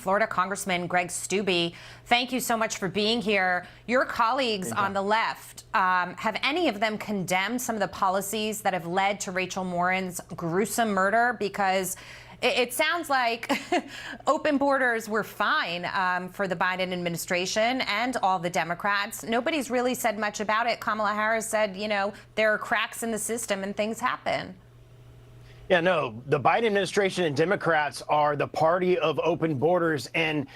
Florida Congressman Greg Steube, thank you so much for being here. Your colleagues on the left, have any of them condemned some of the policies that have led to Rachel Morin's gruesome murder? Because it sounds like open borders were fine for the Biden administration and all the Democrats. Nobody's really said much about it. Kamala Harris said, you know, there are cracks in the system and things happen. Yeah, no, the Biden administration and Democrats are the party of open borders. And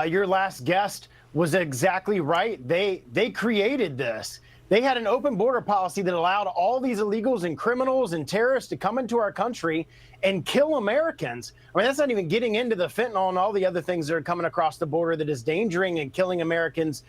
your last guest was exactly right. They created this. They had an open border policy that allowed all these illegals and criminals and terrorists to come into our country and kill Americans. I mean, that's not even getting into the fentanyl and all the other things that are coming across the border that is endangering and killing Americans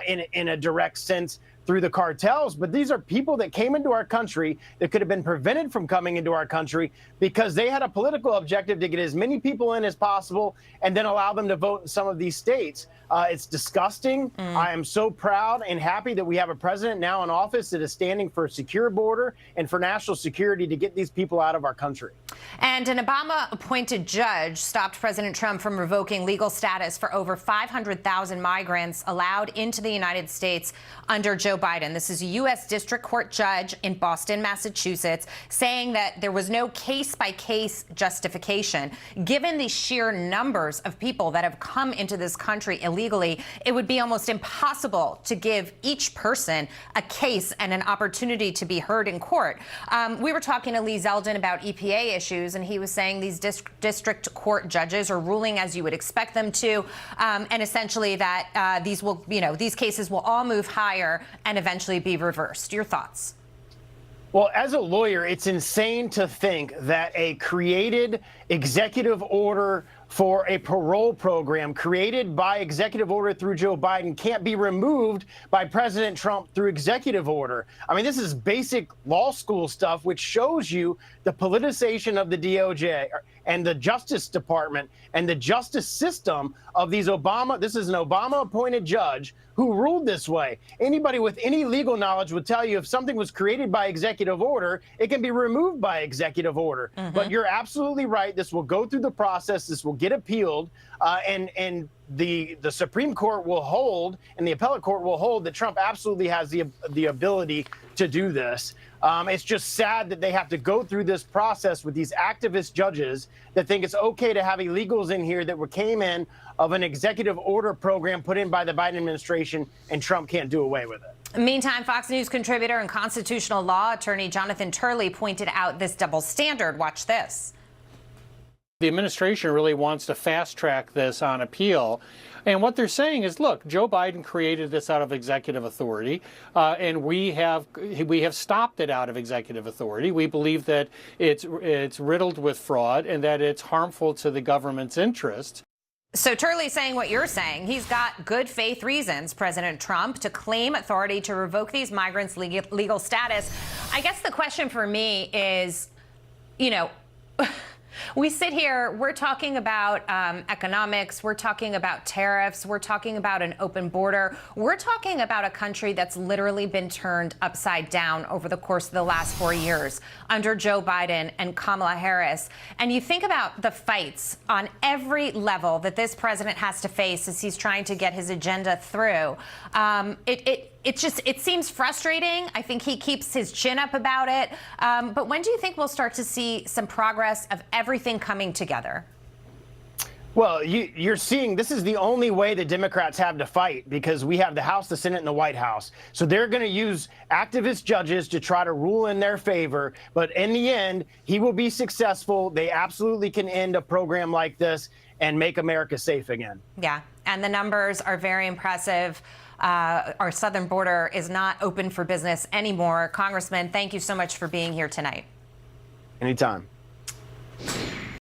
in a direct sense through the cartels. But these are people that came into our country that could have been prevented from coming into our country because they had a political objective to get as many people in as possible and then allow them to vote in some of these states. It's disgusting. I am so proud and happy that we have a president now in office that is standing for a secure border and for national security to get these people out of our country. And an Obama-appointed judge stopped President Trump from revoking legal status for over 500,000 migrants allowed into the United States under Joe Biden. This is a U.S. District Court judge in Boston, Massachusetts, saying that there was no case-by-case justification. Given the sheer numbers of people that have come into this country illegally, it would be almost impossible to give each person a case and an opportunity to be heard in court. We were talking to Lee Zeldin about EPA issues, and he was saying these district court judges are ruling as you would expect them to, and essentially that these cases will all move higher and eventually be reversed. Your thoughts? Well, as a lawyer, it's insane to think that a created executive order for a parole program created by executive order through Joe Biden can't be removed by President Trump through executive order. I mean, this is basic law school stuff, which shows you the politicization of the DOJ and the Justice Department and the justice system of these this is an Obama-appointed judge who ruled this way. Anybody with any legal knowledge would tell you if something was created by executive order, it can be removed by executive order. But you're absolutely right. This will go through the process. This will get appealed, and the Supreme Court will hold, and the appellate court will hold that Trump absolutely has the ability to do this. It's just sad that they have to go through this process with these activist judges that think it's okay to have illegals in here that came in of an executive order program put in by the Biden administration, and Trump can't do away with it. Meantime, Fox News contributor and constitutional law attorney Jonathan Turley pointed out this double standard. Watch this. The administration really wants to fast track this on appeal. And what they're saying is, look, Joe Biden created this out of executive authority, and we have stopped it out of executive authority. We believe that it's riddled with fraud and that it's harmful to the government's interests. So Turley saying what you're saying. He's got good faith reasons, President Trump, to claim authority to revoke these migrants' legal status. I guess the question for me is, you know, we sit here, we're talking about economics, we're talking about tariffs, we're talking about an open border. We're talking about a country that's literally been turned upside down over the course of the last 4 years under Joe Biden and Kamala Harris. And you think about the fights on every level that this president has to face as he's trying to get his agenda through. It seems frustrating. I think he keeps his chin up about it. But when do you think we'll start to see some progress of everything coming together? Well, you're seeing this is the only way the Democrats have to fight, because we have the House, the Senate, and the White House. So they're going to use activist judges to try to rule in their favor. But in the end, he will be successful. They absolutely can end a program like this and make America safe again. Yeah, and the numbers are very impressive. Our southern border is not open for business anymore. Congressman, thank you so much for being here tonight. Anytime.